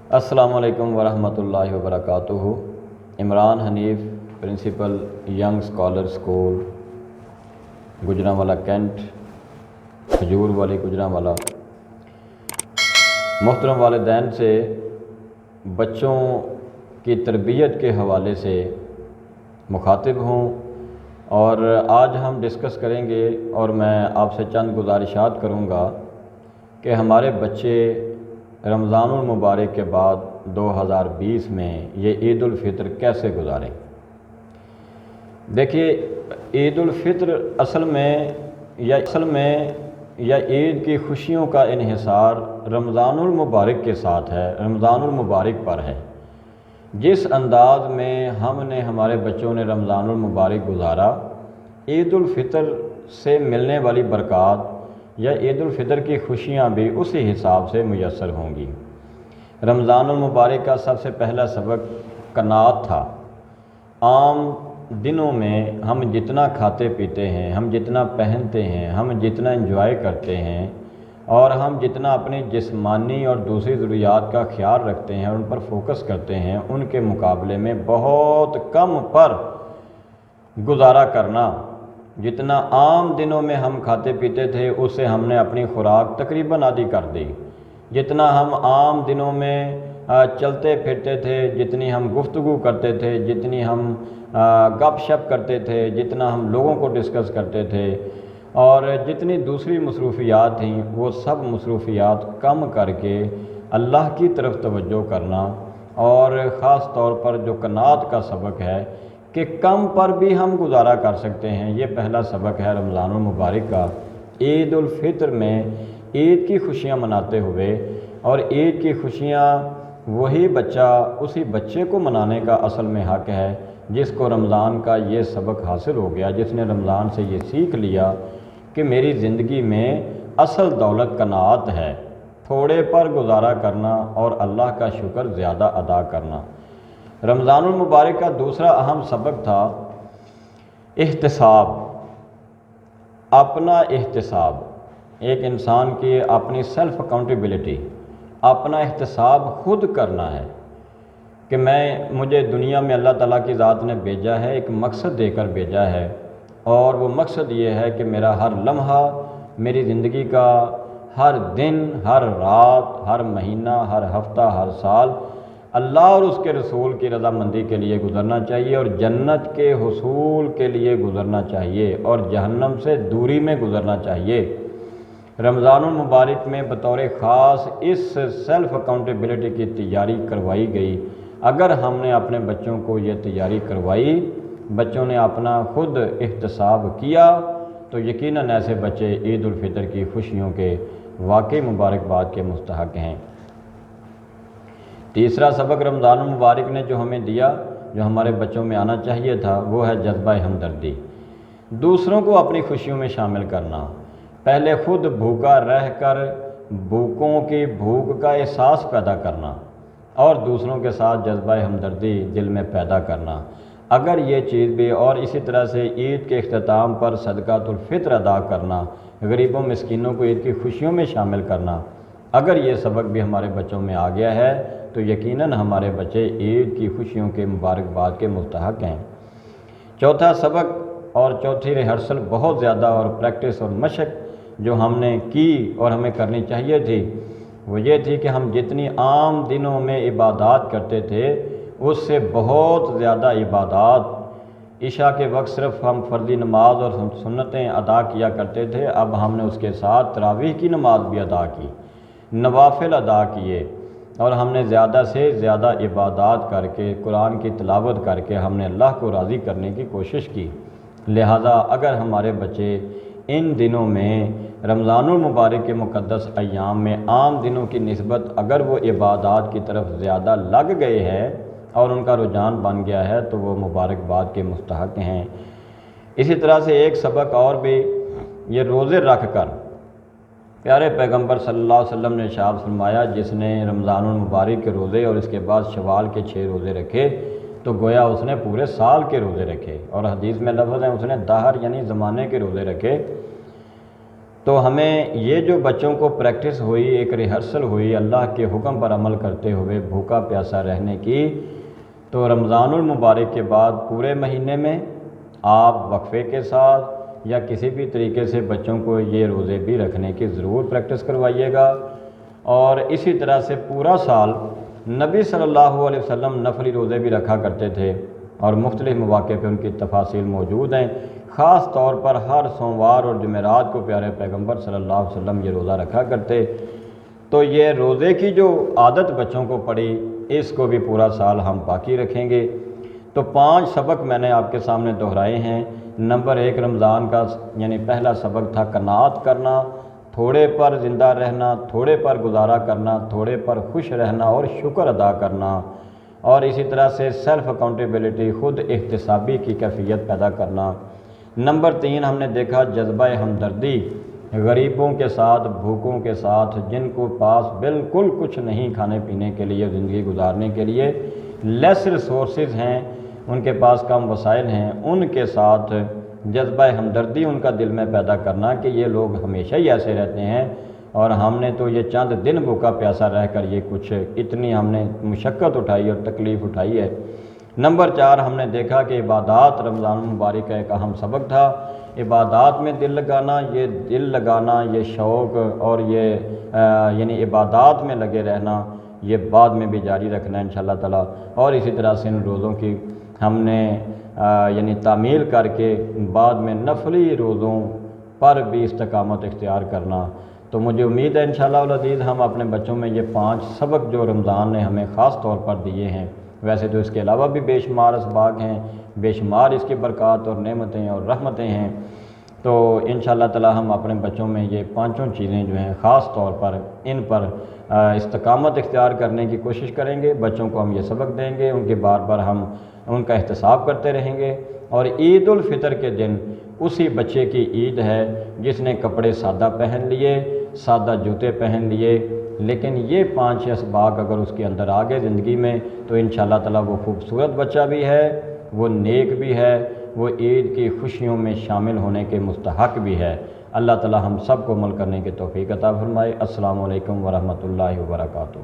السلام علیکم ورحمۃ اللہ وبرکاتہ۔ Imran Hanif, principal young scholar school Gujranwala cantt, کھجور والی گجرانوالہ۔ محترم والدین سے بچوں کی تربیت کے حوالے سے مخاطب ہوں، اور آج ہم ڈسکس کریں گے اور میں آپ سے چند گزارشات کروں گا کہ ہمارے بچے رمضان المبارک کے بعد 2020 میں یہ عید الفطر کیسے گزاریں۔ دیکھیے، عید الفطر اصل میں یا عید کی خوشیوں کا انحصار رمضان المبارک کے ساتھ ہے، رمضان المبارک پر ہے۔ جس انداز میں ہم نے ہمارے بچوں نے رمضان المبارک گزارا، عید الفطر سے ملنے والی برکات یا عید الفطر کی خوشیاں بھی اسی حساب سے میسر ہوں گی۔ رمضان المبارک کا سب سے پہلا سبق قناعت تھا۔ عام دنوں میں ہم جتنا کھاتے پیتے ہیں، ہم جتنا پہنتے ہیں، ہم جتنا انجوائے کرتے ہیں، اور ہم جتنا اپنی جسمانی اور دوسری ضروریات کا خیال رکھتے ہیں اور ان پر فوکس کرتے ہیں، ان کے مقابلے میں بہت کم پر گزارا کرنا۔ جتنا عام دنوں میں ہم کھاتے پیتے تھے، اس سے ہم نے اپنی خوراک تقریباً آدھی کر دی۔ جتنا ہم عام دنوں میں چلتے پھرتے تھے، جتنی ہم گفتگو کرتے تھے، جتنی ہم گپ شپ کرتے تھے، جتنا ہم لوگوں کو ڈسکس کرتے تھے، اور جتنی دوسری مصروفیات تھیں، وہ سب مصروفیات کم کر کے اللہ کی طرف توجہ کرنا، اور خاص طور پر جو قناعت کا سبق ہے کہ کم پر بھی ہم گزارا کر سکتے ہیں، یہ پہلا سبق ہے رمضان المبارک کا۔ عید الفطر میں عید کی خوشیاں مناتے ہوئے، اور عید کی خوشیاں وہی بچہ، اسی بچے کو منانے کا اصل میں حق ہے جس کو رمضان کا یہ سبق حاصل ہو گیا، جس نے رمضان سے یہ سیکھ لیا کہ میری زندگی میں اصل دولت قناعت ہے، تھوڑے پر گزارا کرنا اور اللہ کا شکر زیادہ ادا کرنا۔ رمضان المبارک کا دوسرا اہم سبق تھا احتساب، اپنا احتساب۔ ایک انسان کی اپنی سیلف اکاؤنٹیبلٹی، اپنا احتساب خود کرنا ہے کہ مجھے دنیا میں اللہ تعالیٰ کی ذات نے بھیجا ہے، ایک مقصد دے کر بھیجا ہے، اور وہ مقصد یہ ہے کہ میرا ہر لمحہ، میری زندگی کا ہر دن، ہر رات، ہر مہینہ، ہر ہفتہ، ہر سال اللہ اور اس کے رسول کی رضامندی کے لیے گزرنا چاہیے، اور جنت کے حصول کے لیے گزرنا چاہیے، اور جہنم سے دوری میں گزرنا چاہیے۔ رمضان المبارک میں بطور خاص اس سیلف اکاؤنٹیبلٹی کی تیاری کروائی گئی۔ اگر ہم نے اپنے بچوں کو یہ تیاری کروائی، بچوں نے اپنا خود احتساب کیا، تو یقیناً ایسے بچے عید الفطر کی خوشیوں کے واقعی مبارکباد کے مستحق ہیں۔ تیسرا سبق رمضان المبارک نے جو ہمیں دیا، جو ہمارے بچوں میں آنا چاہیے تھا، وہ ہے جذبہ ہمدردی، دوسروں کو اپنی خوشیوں میں شامل کرنا۔ پہلے خود بھوکا رہ کر بھوکوں کی بھوک کا احساس پیدا کرنا، اور دوسروں کے ساتھ جذبہ ہمدردی دل میں پیدا کرنا۔ اگر یہ چیز بھی، اور اسی طرح سے عید کے اختتام پر صدقۃ الفطر ادا کرنا، غریبوں مسکینوں کو عید کی خوشیوں میں شامل کرنا، اگر یہ سبق بھی ہمارے بچوں میں آ گیا ہے تو یقیناً ہمارے بچے عید کی خوشیوں کے مبارکباد کے مستحق ہیں۔ چوتھا سبق اور چوتھی ریہرسل بہت زیادہ اور پریکٹس اور مشق جو ہم نے کی اور ہمیں کرنی چاہیے تھی، وہ یہ تھی کہ ہم جتنی عام دنوں میں عبادات کرتے تھے، اس سے بہت زیادہ عبادات عشاء کے وقت صرف ہم فرضی نماز اور سنتیں ادا کیا کرتے تھے، اب ہم نے اس کے ساتھ تراویح کی نماز بھی ادا کی، نوافل ادا کیے، اور ہم نے زیادہ سے زیادہ عبادات کر کے، قرآن کی تلاوت کر کے ہم نے اللہ کو راضی کرنے کی کوشش کی۔ لہذا اگر ہمارے بچے ان دنوں میں رمضان المبارک کے مقدس ایام میں عام دنوں کی نسبت اگر وہ عبادات کی طرف زیادہ لگ گئے ہیں اور ان کا رجحان بن گیا ہے، تو وہ مبارکباد کے مستحق ہیں۔ اسی طرح سے ایک سبق اور بھی، یہ روزے رکھ کر پیارے پیغمبر صلی اللہ علیہ وسلم نے ارشاد فرمایا، جس نے رمضان المبارک کے روزے اور اس کے بعد شوال کے 6 روزے رکھے تو گویا اس نے پورے سال کے روزے رکھے، اور حدیث میں لفظ ہے اس نے دہر یعنی زمانے کے روزے رکھے۔ تو ہمیں یہ جو بچوں کو پریکٹس ہوئی، ایک ریہرسل ہوئی اللہ کے حکم پر عمل کرتے ہوئے بھوکا پیاسا رہنے کی، تو رمضان المبارک کے بعد پورے مہینے میں آپ وقفے کے ساتھ یا کسی بھی طریقے سے بچوں کو یہ روزے بھی رکھنے کی ضرور پریکٹس کروائیے گا۔ اور اسی طرح سے پورا سال نبی صلی اللہ علیہ وسلم نفلی روزے بھی رکھا کرتے تھے، اور مختلف مواقع پہ ان کی تفاصیل موجود ہیں۔ خاص طور پر ہر سوموار اور جمعرات کو پیارے پیغمبر صلی اللہ علیہ وسلم یہ روزہ رکھا کرتے۔ تو یہ روزے کی جو عادت بچوں کو پڑی، اس کو بھی پورا سال ہم باقی رکھیں گے۔ تو 5 سبق میں نے آپ کے سامنے دہرائے ہیں۔ نمبر 1 رمضان کا یعنی پہلا سبق تھا قناعت کرنا، تھوڑے پر زندہ رہنا، تھوڑے پر گزارا کرنا، تھوڑے پر خوش رہنا اور شکر ادا کرنا، اور اسی طرح سے سیلف اکاؤنٹیبلٹی، خود احتسابی کی کیفیت پیدا کرنا۔ نمبر 3 ہم نے دیکھا جذبہ ہمدردی، غریبوں کے ساتھ، بھوکوں کے ساتھ، جن کو پاس بالکل کچھ نہیں کھانے پینے کے لیے، زندگی گزارنے کے لیے لیس ریسورسز ہیں، ان کے پاس کم وسائل ہیں، ان کے ساتھ جذبہ ہمدردی ان کا دل میں پیدا کرنا کہ یہ لوگ ہمیشہ ہی ایسے رہتے ہیں، اور ہم نے تو یہ چند دن بھوکا پیاسا رہ کر یہ کچھ اتنی ہم نے مشقت اٹھائی اور تکلیف اٹھائی ہے۔ نمبر 4 ہم نے دیکھا کہ عبادات رمضان المبارک کا ایک اہم سبق تھا۔ عبادات میں دل لگانا، یہ شوق اور یہ یعنی عبادات میں لگے رہنا، یہ بعد میں بھی جاری رکھنا ہے انشاءاللہ تعالی۔ اور اسی طرح سے ان روزوں کی ہم نے یعنی تعمیل کر کے بعد میں نفلی روزوں پر بھی استقامت اختیار کرنا۔ تو مجھے امید ہے انشاءاللہ العزیز ہم اپنے بچوں میں یہ 5 سبق جو رمضان نے ہمیں خاص طور پر دیے ہیں، ویسے تو اس کے علاوہ بھی بے شمار اسباق ہیں، بے شمار اس کی برکات اور نعمتیں اور رحمتیں ہیں، تو انشاءاللہ تعالی ہم اپنے بچوں میں یہ 5 چیزیں جو ہیں خاص طور پر ان پر استقامت اختیار کرنے کی کوشش کریں گے۔ بچوں کو ہم یہ سبق دیں گے، ان کے بار بار ہم ان کا احتساب کرتے رہیں گے۔ اور عید الفطر کے دن اسی بچے کی عید ہے جس نے کپڑے سادہ پہن لیے، سادہ جوتے پہن لیے، لیکن یہ 5 اسباق اگر اس کے اندر آ گئے زندگی میں تو انشاءاللہ تعالی وہ خوبصورت بچہ بھی ہے، وہ نیک بھی ہے، وہ عید کی خوشیوں میں شامل ہونے کے مستحق بھی ہے۔ اللہ تعالی ہم سب کو عمل کرنے کی توفیق عطا فرمائے۔ السلام علیکم ورحمۃ اللہ وبرکاتہ۔